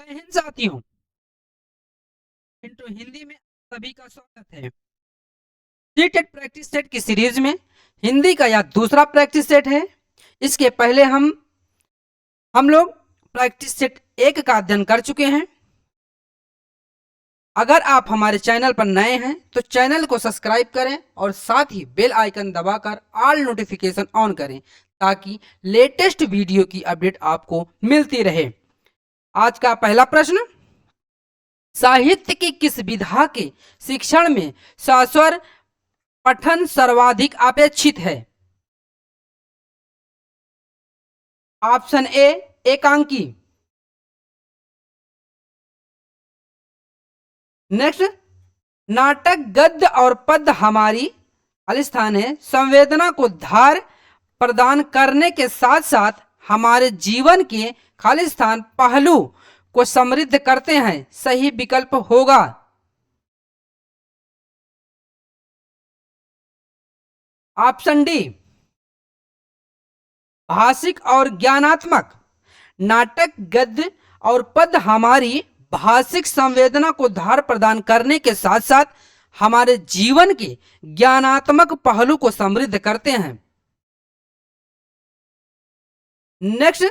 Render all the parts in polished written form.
जय हिंद साथियों। इंट्रो हिंदी में सभी का स्वागत है। टेट प्रैक्टिस सेट की सीरीज में हिंदी का यह दूसरा प्रैक्टिस सेट है। इसके पहले हम लोग प्रैक्टिस सेट 1 का अध्ययन कर चुके हैं। अगर आप हमारे चैनल पर नए हैं तो चैनल को सब्सक्राइब करें और साथ ही बेल आइकन दबाकर ऑल नोटिफिकेशन ऑन करें ताकि लेटेस्ट वीडियो की अपडेट आपको मिलती रहे। आज का पहला प्रश्न, साहित्य की किस विधा के शिक्षण में सस्वर पठन सर्वाधिक अपेक्षित है? ऑप्शन ए एकांकी। नेक्स्ट, नाटक गद्य और पद्य हमारी खालिस्तान है संवेदना को धार प्रदान करने के साथ साथ हमारे जीवन के खालिस्तान पहलू को समृद्ध करते हैं। सही विकल्प होगा ऑप्शन डी भाषिक और ज्ञानात्मक। नाटक गद्य और पद्य हमारी भाषिक संवेदना को धार प्रदान करने के साथ साथ हमारे जीवन के ज्ञानात्मक पहलू को समृद्ध करते हैं। नेक्स्ट,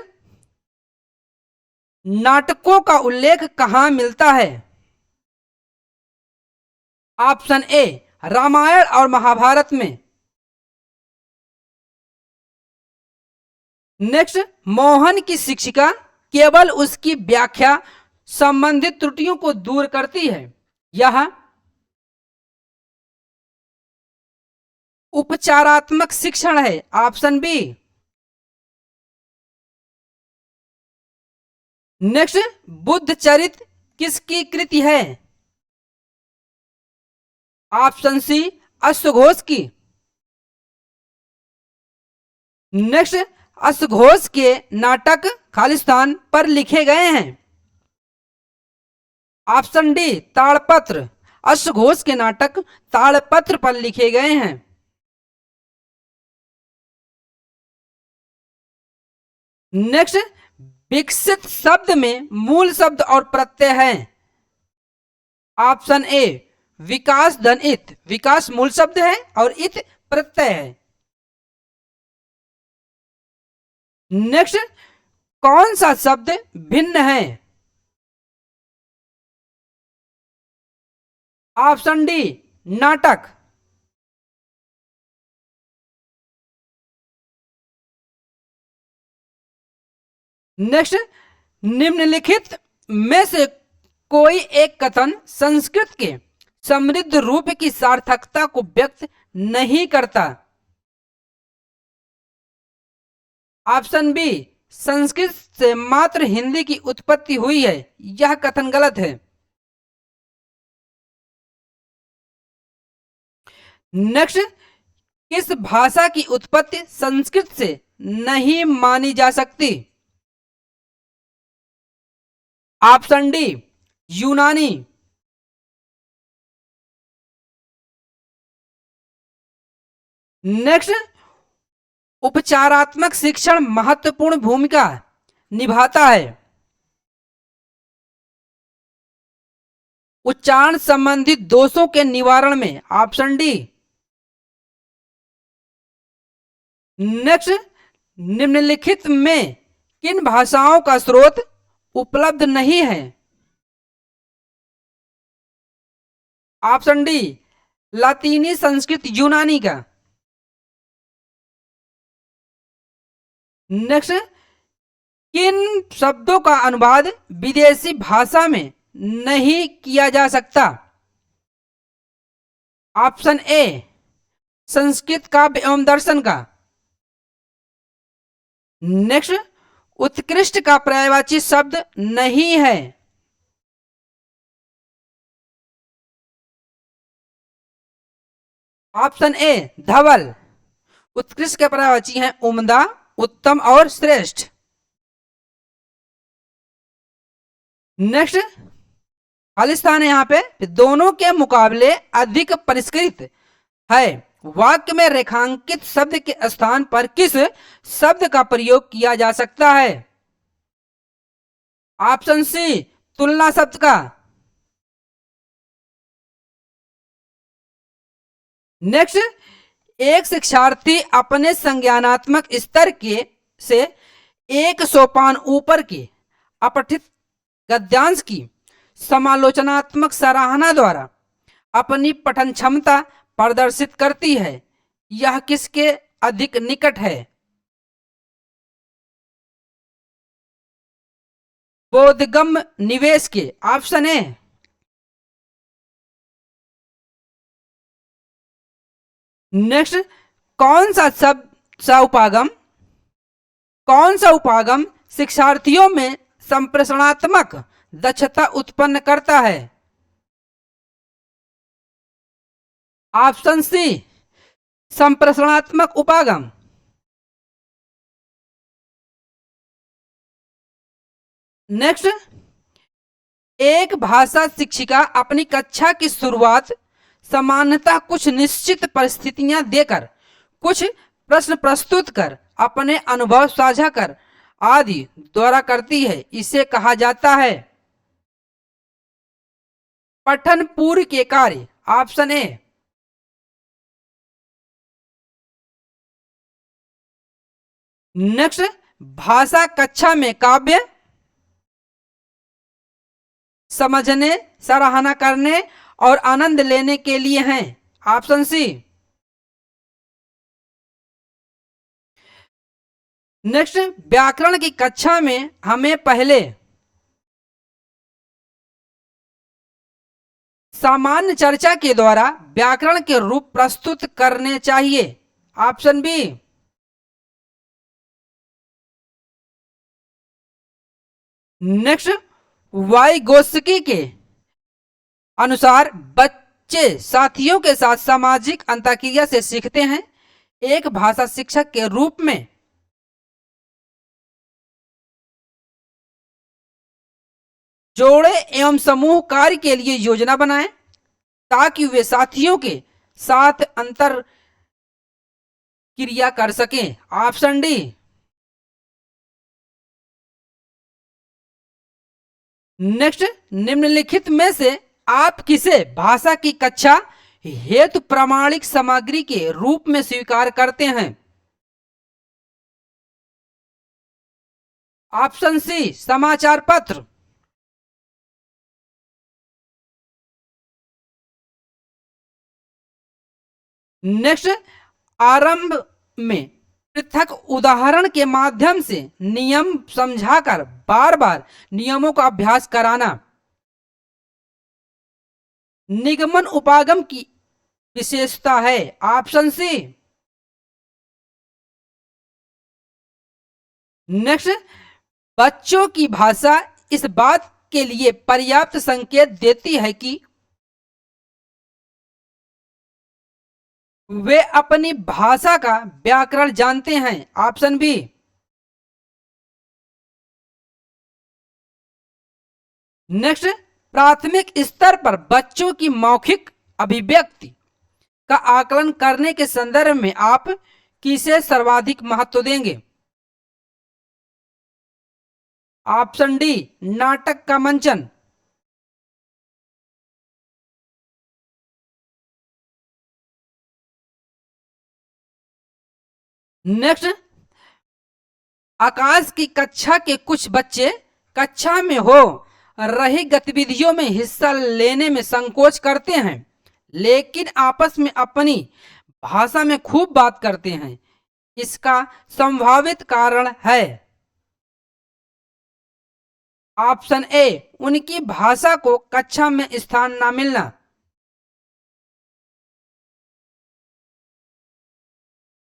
नाटकों का उल्लेख कहां मिलता है? ऑप्शन ए रामायण और महाभारत में। नेक्स्ट, मोहन की शिक्षिका केवल उसकी व्याख्या संबंधित त्रुटियों को दूर करती है। यह उपचारात्मक शिक्षण है। Option B. नेक्स्ट, बुद्ध चरित्र किसकी कृति है? ऑप्शन सी अश्वघोष की। नेक्स्ट, अश्वघोष के नाटक खालिस्तान पर लिखे गए हैं। Option D ताड़पत्र। अश्वघोष के नाटक ताड़पत्र पर लिखे गए हैं। नेक्स्ट, विकसित शब्द में मूल शब्द और प्रत्यय है। ऑप्शन ए विकास धन इत। विकास मूल शब्द है और इत प्रत्यय है। नेक्स्ट, कौन सा शब्द भिन्न है? ऑप्शन डी नाटक। नेक्स्ट, निम्नलिखित में से कोई एक कथन संस्कृत के समृद्ध रूप की सार्थकता को व्यक्त नहीं करता। ऑप्शन बी संस्कृत से मात्र हिंदी की उत्पत्ति हुई है। यह कथन गलत है। नेक्स्ट, किस भाषा की उत्पत्ति संस्कृत से नहीं मानी जा सकती? ऑप्शन डी यूनानी। नेक्स्ट, उपचारात्मक शिक्षण महत्वपूर्ण भूमिका निभाता है। उच्चारण संबंधित दोषों के निवारण में। Option D. नेक्स्ट, निम्नलिखित में किन भाषाओं का स्रोत उपलब्ध नहीं है? ऑप्शन डी लातीनी संस्कृत यूनानी का। नेक्स्ट, किन शब्दों का अनुवाद विदेशी भाषा में नहीं किया जा सकता? ऑप्शन ए संस्कृत काव्य एवं दर्शन का। नेक्स्ट, उत्कृष्ट का पर्यायवाची शब्द नहीं है। ऑप्शन ए धवल। उत्कृष्ट के पर्यायवाची हैं उम्दा, उत्तम और श्रेष्ठ। नेक्स्ट, खालिस्तान यहां पे दोनों के मुकाबले अधिक परिष्कृत है। वाक्य में रेखांकित शब्द के स्थान पर किस शब्द का प्रयोग किया जा सकता है? ऑप्शन सी तुलना शब्द का। नेक्स्ट, एक शिक्षार्थी अपने संज्ञानात्मक स्तर के से एक सोपान ऊपर के अपठित गद्यांश की समालोचनात्मक सराहना द्वारा अपनी पठन क्षमता प्रदर्शित करती है। यह किसके अधिक निकट है? बोधगम्य निवेश के। Option A. नेक्स्ट, कौन सा उपागम शिक्षार्थियों में संप्रेषणात्मक दक्षता उत्पन्न करता है? ऑप्शन सी, संप्रेषणात्मक उपागम। नेक्स्ट, एक भाषा शिक्षिका अपनी कक्षा की शुरुआत सामान्यतः कुछ निश्चित परिस्थितियां देकर, कुछ प्रश्न प्रस्तुत कर, अपने अनुभव साझा कर आदि द्वारा करती है। इसे कहा जाता है पठन पूर्व के कार्य। Option A. नेक्स्ट, भाषा कक्षा में काव्य समझने, सराहना करने और आनंद लेने के लिए हैं। Option C. नेक्स्ट, व्याकरण की कक्षा में हमें पहले सामान्य चर्चा के द्वारा व्याकरण के रूप प्रस्तुत करने चाहिए। Option B. नेक्स्ट, वाइगोत्स्की के अनुसार बच्चे साथियों के साथ सामाजिक अंतःक्रिया से सीखते हैं। एक भाषा शिक्षक के रूप में जोड़े एवं समूह कार्य के लिए योजना बनाएं ताकि वे साथियों के साथ अंतर क्रिया कर सकें। Option D. नेक्स्ट, निम्नलिखित में से आप किसे भाषा की कक्षा हेतु प्रामाणिक सामग्री के रूप में स्वीकार करते हैं? ऑप्शन सी, समाचार पत्र। नेक्स्ट, आरंभ में पृथक उदाहरण के माध्यम से नियम समझाकर बार बार नियमों का अभ्यास कराना निगमन उपागम की विशेषता है। Option C. नेक्स्ट, बच्चों की भाषा इस बात के लिए पर्याप्त संकेत देती है कि वे अपनी भाषा का व्याकरण जानते हैं। Option B. नेक्स्ट, प्राथमिक स्तर पर बच्चों की मौखिक अभिव्यक्ति का आकलन करने के संदर्भ में आप किसे सर्वाधिक महत्व देंगे? ऑप्शन डी, नाटक का मंचन। नेक्स्ट, आकाश की कक्षा के कुछ बच्चे कक्षा में हो रही गतिविधियों में हिस्सा लेने में संकोच करते हैं लेकिन आपस में अपनी भाषा में खूब बात करते हैं। इसका संभावित कारण है? ऑप्शन ए, उनकी भाषा को कक्षा में स्थान न मिलना।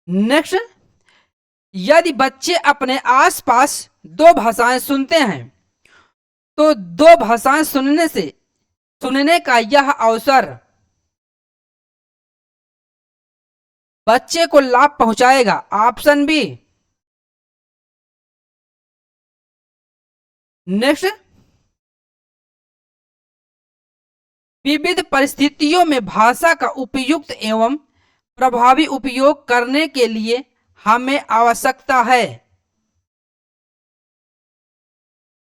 नेक्स्ट, यदि बच्चे अपने आसपास दो भाषाएं सुनते हैं तो दो भाषाएं सुनने का यह अवसर बच्चे को लाभ पहुंचाएगा। Option B. नेक्स्ट, विविध परिस्थितियों में भाषा का उपयुक्त एवं प्रभावी उपयोग करने के लिए हमें आवश्यकता है।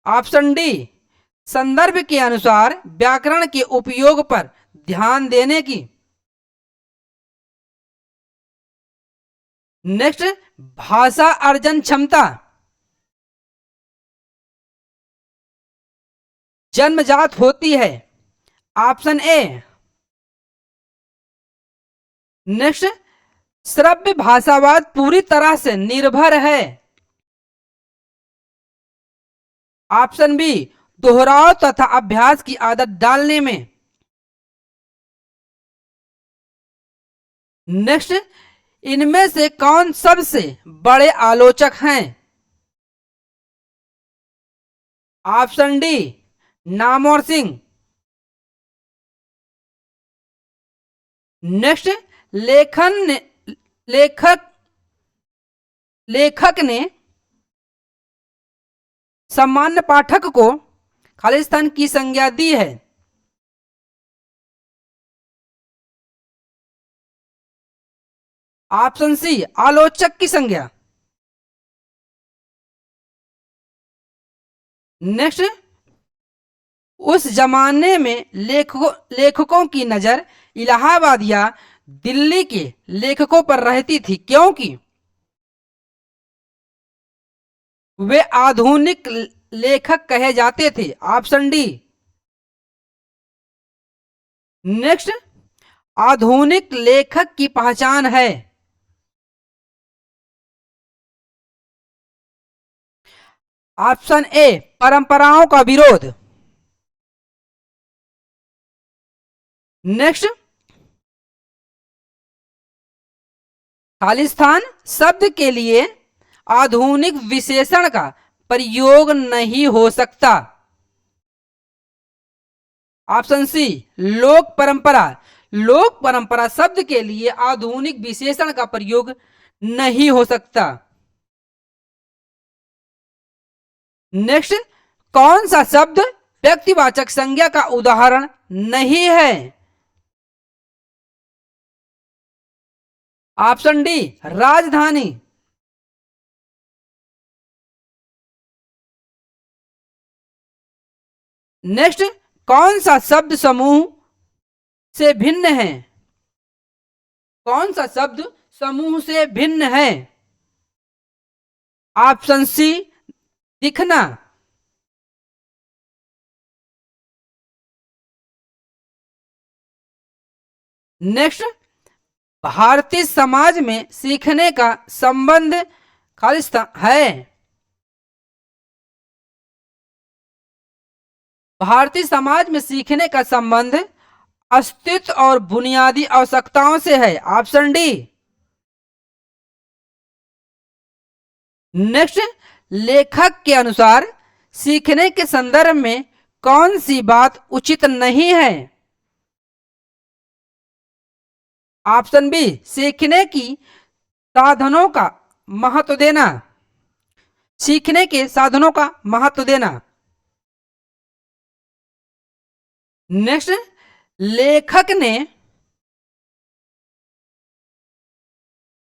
ऑप्शन डी, संदर्भ के अनुसार व्याकरण के उपयोग पर ध्यान देने की। नेक्स्ट, भाषा अर्जन क्षमता जन्मजात होती है। Option A. नेक्स्ट, श्रव्य भाषावाद पूरी तरह से निर्भर है। ऑप्शन बी, दोहराव तथा अभ्यास की आदत डालने में। नेक्स्ट, इनमें से कौन सबसे बड़े आलोचक हैं? Option D, Namvar Singh. Next, लेखक ने सामान्य पाठक को खालिस्तान की संज्ञा दी है। ऑप्शन सी, आलोचक की संज्ञा। नेक्स्ट, उस जमाने में लेखकों की नजर इलाहाबाद या दिल्ली के लेखकों पर रहती थी क्योंकि वे आधुनिक लेखक कहे जाते थे। Option D. नेक्स्ट, आधुनिक लेखक की पहचान है। ऑप्शन ए, परंपराओं का विरोध। नेक्स्ट, खालिस्तान शब्द के लिए आधुनिक विशेषण का प्रयोग नहीं हो सकता। ऑप्शन सी, लोक परंपरा। लोक परंपरा शब्द के लिए आधुनिक विशेषण का प्रयोग नहीं हो सकता। नेक्स्ट, कौन सा शब्द व्यक्तिवाचक संज्ञा का उदाहरण नहीं है? ऑप्शन डी, राजधानी। नेक्स्ट, कौन सा शब्द समूह से भिन्न है? कौन सा शब्द समूह से भिन्न है? ऑप्शन सी, दिखना। नेक्स्ट, भारतीय समाज में सीखने का संबंध खालिस्तान है। भारतीय समाज में सीखने का संबंध अस्तित्व और बुनियादी आवश्यकताओं से है। Option D. नेक्स्ट, लेखक के अनुसार सीखने के संदर्भ में कौन सी बात उचित नहीं है? ऑप्शन बी, सीखने की साधनों का महत्व देना। सीखने के साधनों का महत्व देना। नेक्स्ट, लेखक ने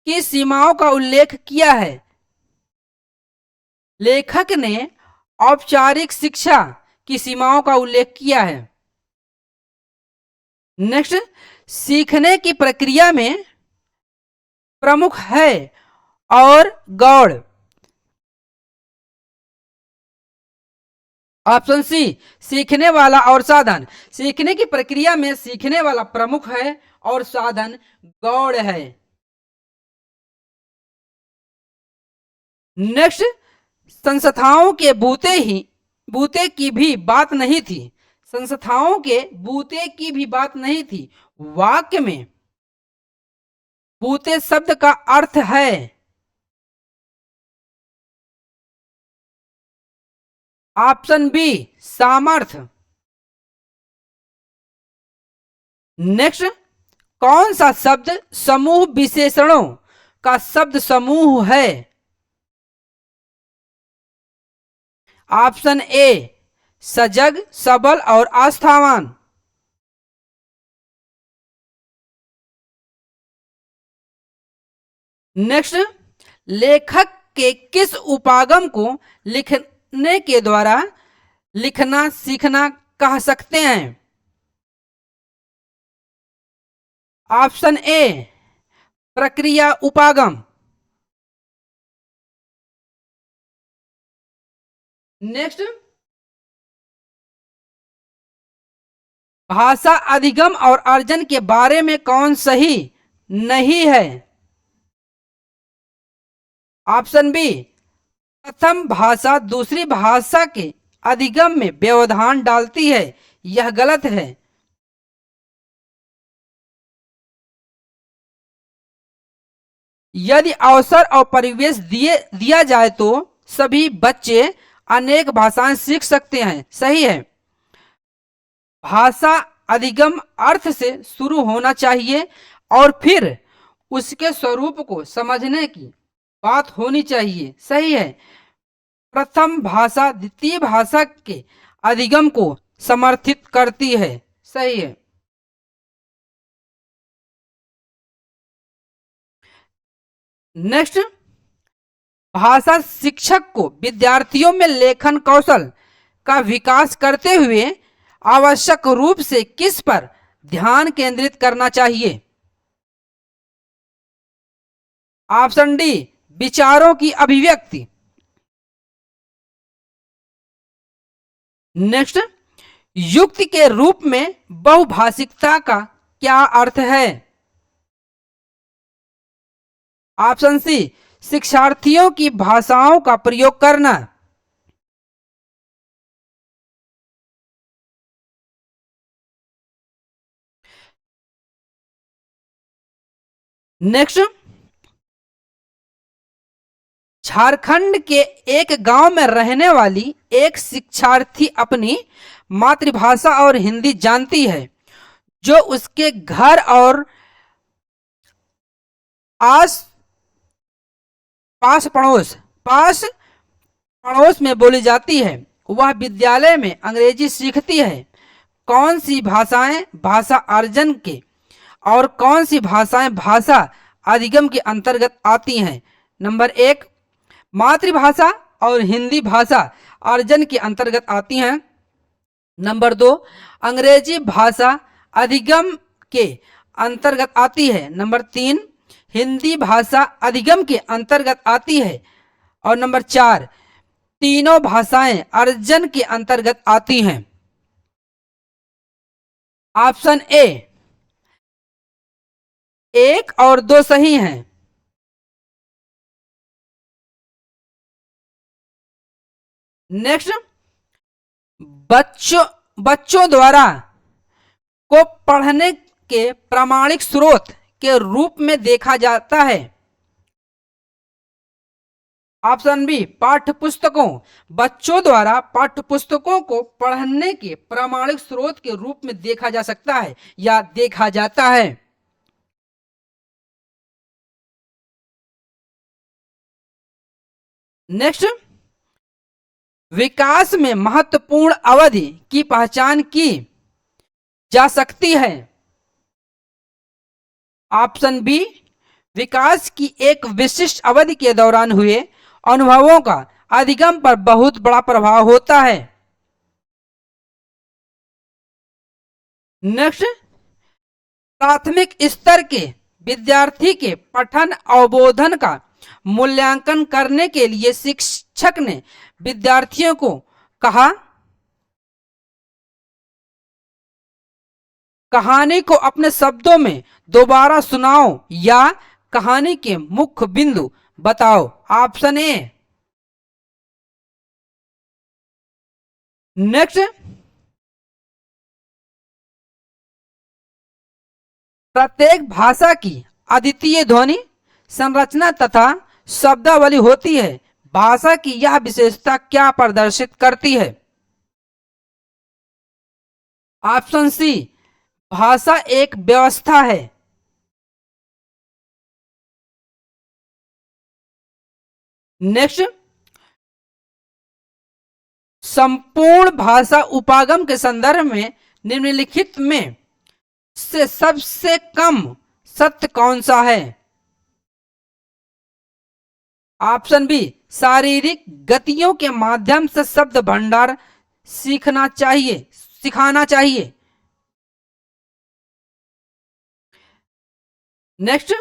किस सीमाओं का उल्लेख किया है? लेखक ने औपचारिक शिक्षा की सीमाओं का उल्लेख किया है। नेक्स्ट, सीखने की प्रक्रिया में प्रमुख है और गौड़। ऑप्शन सी, सीखने वाला और साधन। सीखने की प्रक्रिया में सीखने वाला प्रमुख है और साधन गौड़ है। नेक्स्ट, संस्थाओं के बूते की भी बात नहीं थी। संस्थाओं के बूते की भी बात नहीं थी। वाक्य में बूते शब्द का अर्थ है। ऑप्शन बी, सामर्थ्य। नेक्स्ट, कौन सा शब्द समूह विशेषणों का शब्द समूह है? ऑप्शन ए, सजग, सबल और आस्थावान। नेक्स्ट, लेखक के किस उपागम को लिखने के द्वारा लिखना सीखना कह सकते हैं? ऑप्शन ए प्रक्रिया उपागम। नेक्स्ट, भाषा अधिगम और अर्जन के बारे में कौन सही नहीं है? ऑप्शन बी प्रथम भाषा दूसरी भाषा के अधिगम में व्यवधान डालती है, यह गलत है। यदि अवसर और परिवेश दिया जाए तो सभी बच्चे अनेक भाषाएं सीख सकते हैं, सही है। भाषा अधिगम अर्थ से शुरू होना चाहिए और फिर उसके स्वरूप को समझने की बात होनी चाहिए, सही है। प्रथम भाषा द्वितीय भाषा के अधिगम को समर्थित करती है, सही है। नेक्स्ट, भाषा शिक्षक को विद्यार्थियों में लेखन कौशल का विकास करते हुए आवश्यक रूप से किस पर ध्यान केंद्रित करना चाहिए? ऑप्शन डी विचारों की अभिव्यक्ति। नेक्स्ट, युक्ति के रूप में बहुभाषिकता का क्या अर्थ है? ऑप्शन सी शिक्षार्थियों की भाषाओं का प्रयोग करना। नेक्स्ट, झारखंड के एक गांव में रहने वाली एक शिक्षार्थी अपनी मातृभाषा और हिंदी जानती है, जो उसके घर और आस पास पड़ोस में बोली जाती है। वह विद्यालय में अंग्रेजी सीखती है। कौन सी भाषाएं भाषा अर्जन के और कौन सी भाषाएं भाषा अधिगम के अंतर्गत आती हैं? नंबर एक मातृभाषा और हिंदी भाषा अर्जन के अंतर्गत आती हैं। नंबर दो अंग्रेजी भाषा अधिगम के अंतर्गत आती है। नंबर तीन हिंदी भाषा अधिगम के अंतर्गत आती है। और नंबर चार तीनों भाषाएं अर्जन के अंतर्गत आती हैं। ऑप्शन ए एक और दो सही हैं। नेक्स्ट, बच्चों द्वारा को पढ़ने के प्रामाणिक स्रोत के रूप में देखा जाता है। ऑप्शन बी पाठ्यपुस्तकों। बच्चों द्वारा पाठ्यपुस्तकों को पढ़ने के प्रामाणिक स्रोत के रूप में देखा जा सकता है या देखा जाता है। नेक्स्ट, विकास में महत्वपूर्ण अवधि की पहचान की जा सकती है। ऑप्शन बी विकास की एक विशिष्ट अवधि के दौरान हुए अनुभवों का अधिगम पर बहुत बड़ा प्रभाव होता है। नेक्स्ट, प्राथमिक स्तर के विद्यार्थी के पठन अवबोधन का मूल्यांकन करने के लिए शिक्षक ने विद्यार्थियों को कहानी को अपने शब्दों में दोबारा सुनाओ या कहानी के मुख्य बिंदु बताओ। Option A. नेक्स्ट, प्रत्येक भाषा की अद्वितीय ध्वनि संरचना तथा शब्दावली होती है। भाषा की यह विशेषता क्या प्रदर्शित करती है? ऑप्शन सी भाषा एक व्यवस्था है। नेक्स्ट, संपूर्ण भाषा उपागम के संदर्भ में निम्नलिखित में से सबसे कम सत्य कौन सा है? ऑप्शन बी शारीरिक गतियों के माध्यम से शब्द भंडार सीखना चाहिए, सिखाना चाहिए। नेक्स्ट,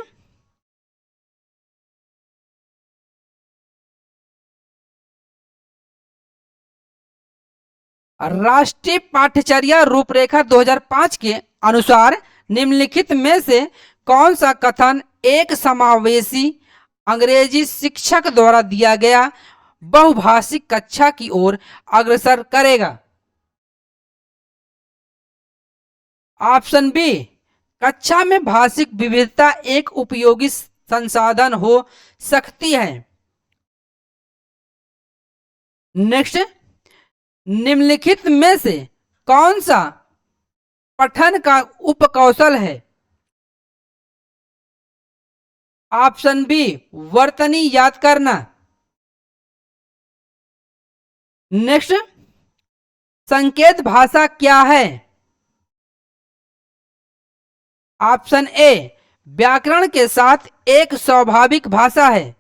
राष्ट्रीय पाठ्यचर्या रूपरेखा 2005 के अनुसार निम्नलिखित में से कौन सा कथन एक समावेशी अंग्रेजी शिक्षक द्वारा दिया गया बहुभाषिक कक्षा की ओर अग्रसर करेगा? ऑप्शन बी, कक्षा में भाषिक विविधता एक उपयोगी संसाधन हो सकती है। नेक्स्ट, निम्नलिखित में से कौन सा पठन का उपकौशल है? ऑप्शन बी, वर्तनी याद करना। नेक्स्ट, संकेत भाषा क्या है? ऑप्शन ए, व्याकरण के साथ एक स्वाभाविक भाषा है।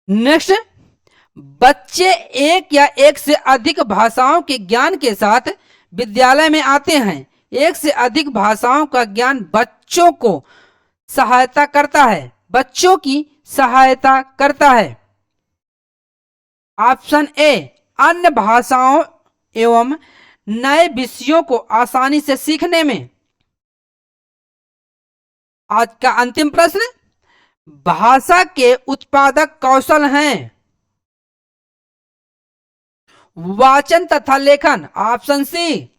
नेक्स्ट, बच्चे एक या एक से अधिक भाषाओं के ज्ञान के साथ विद्यालय में आते हैं। एक से अधिक भाषाओं का ज्ञान बच्चों को सहायता करता है, बच्चों की सहायता करता है। ऑप्शन ए, अन्य भाषाओं एवं नए विषयों को आसानी से सीखने में। आज का अंतिम प्रश्न, भाषा के उत्पादक कौशल हैं वाचन तथा लेखन। Option C,